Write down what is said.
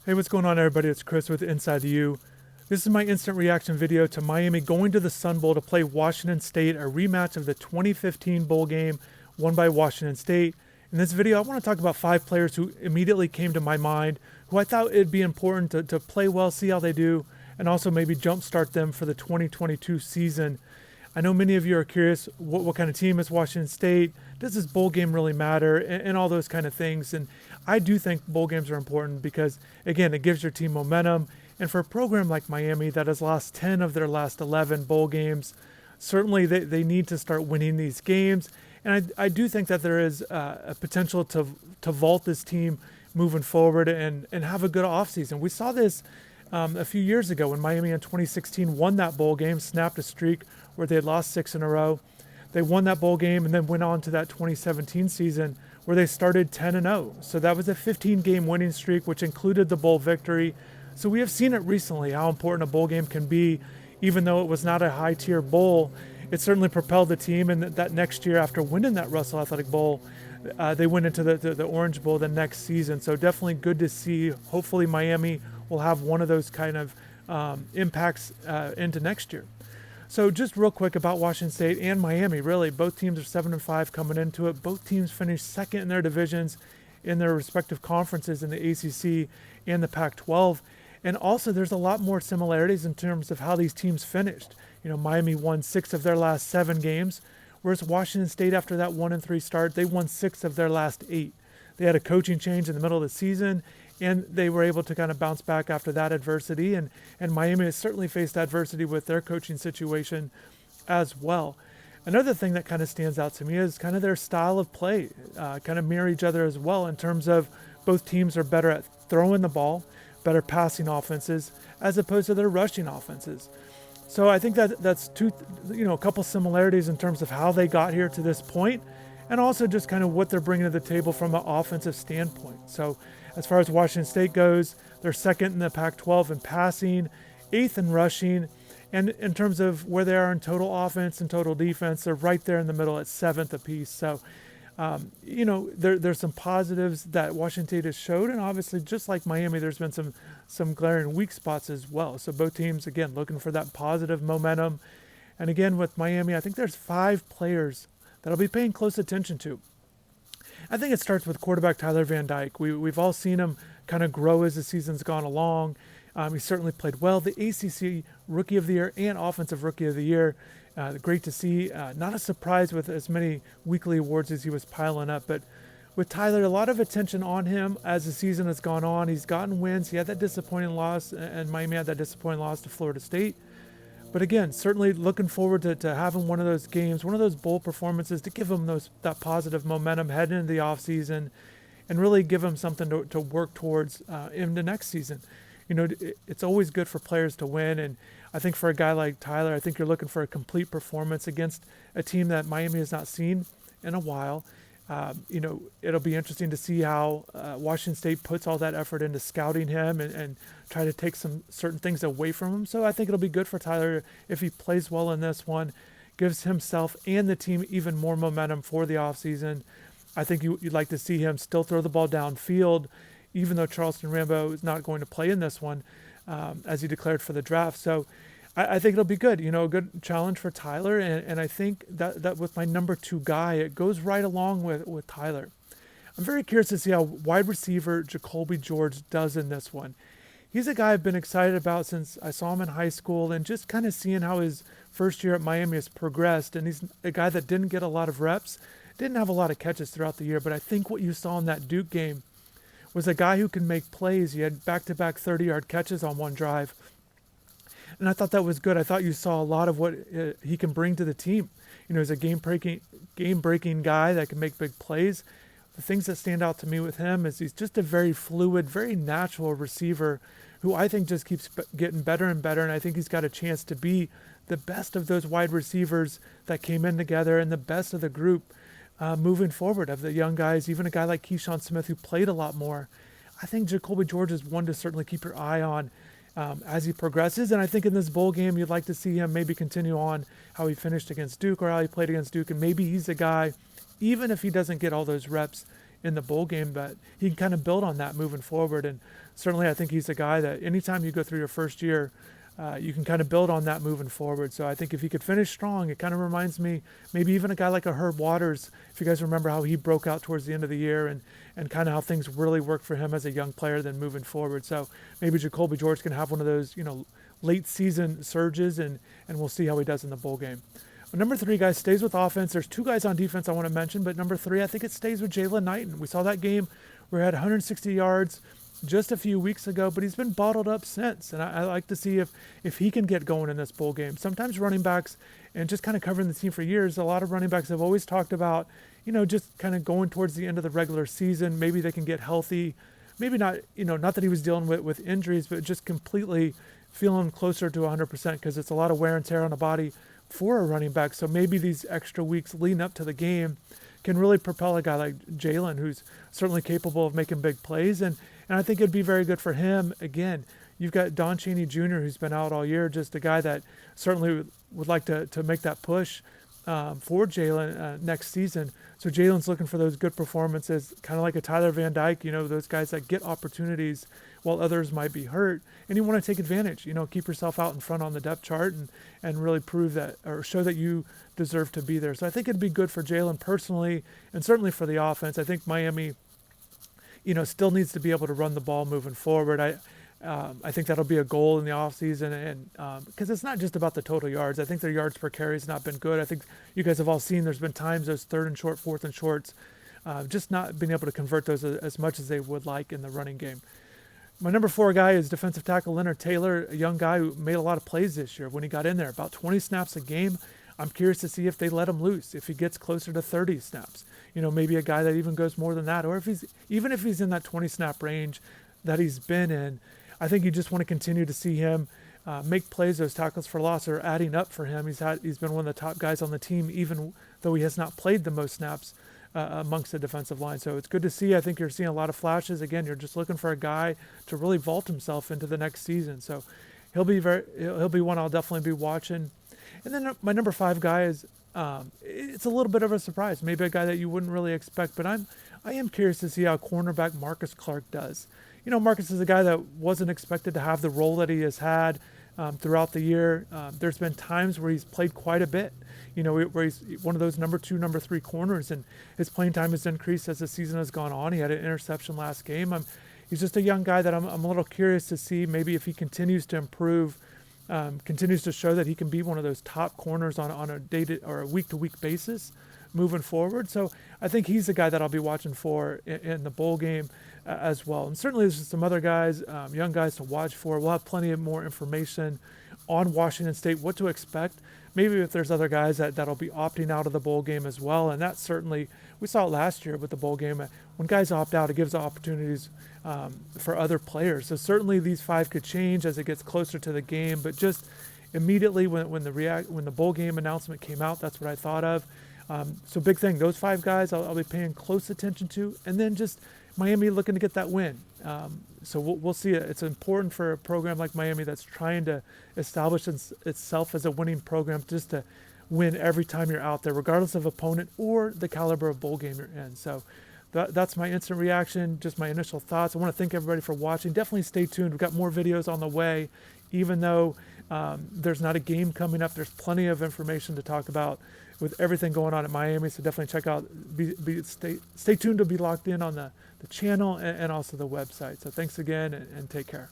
Hey, what's going on, everybody? It's Chris with InsideTheU. This is my instant reaction video to Miami going to the Sun Bowl to play Washington State, a rematch of the 2015 bowl game won by Washington State. In this video, I want to talk about 5 players who immediately came to my mind, who I thought it'd be important to play well, see how they do, and also maybe jumpstart them for the 2022 season. I know many of you are curious, what kind of team is Washington State? Does this bowl game really matter? And all those kind of things. And I do think bowl games are important because, again, it gives your team momentum. And for a program like Miami that has lost 10 of their last 11 bowl games, certainly they need to start winning these games. And I do think that there is a potential to vault this team moving forward and have a good offseason. We saw this a few years ago when Miami in 2016 won that bowl game, snapped a streak where they had lost 6 in a row. They won that bowl game and then went on to that 2017 season where they started 10-0. So that was a 15-game winning streak, which included the bowl victory. So we have seen it recently, how important a bowl game can be. Even though it was not a high-tier bowl, it certainly propelled the team. And that next year, after winning that Russell Athletic Bowl, they went into the Orange Bowl the next season. So definitely good to see. Hopefully Miami will have one of those kind of impacts into next year. So just real quick about Washington State and Miami, really, both teams are 7-5 coming into it. Both teams finished second in their divisions in their respective conferences in the ACC and the Pac-12. And also there's a lot more similarities in terms of how these teams finished. You know, Miami won 6 of their last 7 games, whereas Washington State, after that 1-3 start, they won 6 of their last 8. They had a coaching change in the middle of the season, and they were able to kind of bounce back after that adversity. And Miami has certainly faced adversity with their coaching situation as well. Another thing that kind of stands out to me is kind of their style of play, kind of mirror each other as well in terms of both teams are better at throwing the ball, better passing offenses, as opposed to their rushing offenses. So I think that's a couple similarities in terms of how they got here to this point, and also just kind of what they're bringing to the table from an offensive standpoint. So as far as Washington State goes, they're second in the Pac-12 in passing, 8th in rushing, and in terms of where they are in total offense and total defense, they're right there in the middle at 7th apiece. So, there's some positives that Washington State has showed, and obviously, just like Miami, there's been some glaring weak spots as well. So both teams, again, looking for that positive momentum. And again, with Miami, I think there's 5 players that I'll be paying close attention to. I think it starts with quarterback Tyler Van Dyke. We've all seen him kind of grow as the season's gone along. He certainly played well. The ACC Rookie of the Year and Offensive Rookie of the Year. Great to see. Not a surprise with as many weekly awards as he was piling up. But with Tyler, a lot of attention on him as the season has gone on. He's gotten wins. He had that disappointing loss, and Miami had that disappointing loss to Florida State. But again, certainly looking forward to having one of those games, one of those bowl performances to give him that positive momentum heading into the offseason and really give him something to work towards in the next season. You know, it's always good for players to win. And I think for a guy like Tyler, I think you're looking for a complete performance against a team that Miami has not seen in a while. It'll be interesting to see how Washington State puts all that effort into scouting him and try to take some certain things away from him. So I think it'll be good for Tyler if he plays well in this one, gives himself and the team even more momentum for the offseason. I think you'd like to see him still throw the ball downfield, even though Charleston Rambo is not going to play in this one, as he declared for the draft. So I think it'll be good, a good challenge for Tyler. And I think that with my number 2 guy, it goes right along with Tyler. I'm very curious to see how wide receiver Jacoby George does in this one. He's a guy I've been excited about since I saw him in high school and just kind of seeing how his first year at Miami has progressed. And he's a guy that didn't get a lot of reps, didn't have a lot of catches throughout the year. But I think what you saw in that Duke game was a guy who can make plays. He had back-to-back 30-yard catches on one drive. And I thought that was good. I thought you saw a lot of what he can bring to the team. He's a game-breaking guy that can make big plays. The things that stand out to me with him is he's just a very fluid, very natural receiver who I think just keeps getting better and better. And I think he's got a chance to be the best of those wide receivers that came in together and the best of the group moving forward of the young guys, even a guy like Keyshawn Smith who played a lot more. I think Jacoby George is one to certainly keep your eye on as he progresses. And I think in this bowl game, you'd like to see him maybe continue on how he finished against Duke or how he played against Duke. And maybe he's a guy, even if he doesn't get all those reps in the bowl game, but he can kind of build on that moving forward. And certainly I think he's a guy that anytime you go through your first year, you can kind of build on that moving forward. So I think if he could finish strong, it kind of reminds me maybe even a guy like a Herb Waters, if you guys remember how he broke out towards the end of the year and kind of how things really worked for him as a young player then moving forward. So maybe Jacoby George can have one of those, late season surges, and we'll see how he does in the bowl game. But number 3, guys, stays with offense. There's 2 guys on defense I want to mention, but number 3, I think it stays with Jayla Knighton. We saw that game where he had 160 yards just a few weeks ago, but he's been bottled up since. And I like to see if he can get going in this bowl game. Sometimes running backs, and just kind of covering the team for years, a lot of running backs have always talked about, just kind of going towards the end of the regular season. Maybe they can get healthy. Maybe not, not that he was dealing with injuries, but just completely feeling closer to 100% because it's a lot of wear and tear on the body for a running back. So maybe these extra weeks leading up to the game can really propel a guy like Jaylen, who's certainly capable of making big plays. And I think it'd be very good for him. Again, you've got Don Chaney Jr., who's been out all year, just a guy that certainly would like to make that push for Jaylen next season. So Jaylen's looking for those good performances, kind of like a Tyler Van Dyke, those guys that get opportunities while others might be hurt. And you want to take advantage, keep yourself out in front on the depth chart and really prove that, or show that you deserve to be there. So I think it'd be good for Jaylen personally, and certainly for the offense. I think Miami, still needs to be able to run the ball moving forward. I think that'll be a goal in the offseason, and because it's not just about the total yards. I think their yards per carry has not been good. I think you guys have all seen there's been times those 3rd and short, 4th and shorts, just not being able to convert those as much as they would like in the running game. My number 4 guy is defensive tackle Leonard Taylor, a young guy who made a lot of plays this year when he got in there, about 20 snaps a game. I'm curious to see if they let him loose, if he gets closer to 30 snaps. Maybe a guy that even goes more than that, or if he's in that 20 snap range that he's been in. I think you just want to continue to see him make plays. Those tackles for loss are adding up for him. He's been one of the top guys on the team, even though he has not played the most snaps amongst the defensive line. So it's good to see. I think you're seeing a lot of flashes. Again, you're just looking for a guy to really vault himself into the next season. So he'll be one I'll definitely be watching. And then my number 5 guy is it's a little bit of a surprise, maybe a guy that you wouldn't really expect, but I am curious to see how cornerback Marcus Clark does. Marcus is a guy that wasn't expected to have the role that he has had throughout the year. There's been times where he's played quite a bit, where he's one of those number 2, number 3 corners, and his playing time has increased as the season has gone on. He had an interception last game. He's just a young guy that I'm a little curious to see maybe if he continues to improve, continues to show that he can be one of those top corners on a day or a week-to-week basis moving forward. So I think he's the guy that I'll be watching for in the bowl game as well. And certainly there's some other guys, young guys to watch for. We'll have plenty of more information on Washington State, what to expect. Maybe if there's other guys that'll be opting out of the bowl game as well. And that certainly, we saw it last year with the bowl game. When guys opt out, it gives opportunities for other players. So certainly these 5 could change as it gets closer to the game. But just immediately when the bowl game announcement came out, that's what I thought of. So big thing, those 5 guys I'll be paying close attention to. And then just Miami looking to get that win. So we'll see. It's important for a program like Miami that's trying to establish itself as a winning program, just to win every time you're out there, regardless of opponent or the caliber of bowl game you're in. So that's my instant reaction, just my initial thoughts. I want to thank everybody for watching. Definitely stay tuned. We've got more videos on the way. Even though there's not a game coming up, there's plenty of information to talk about with everything going on at Miami. So definitely check out, stay tuned to be locked in on the channel and also the website. So thanks again, and take care.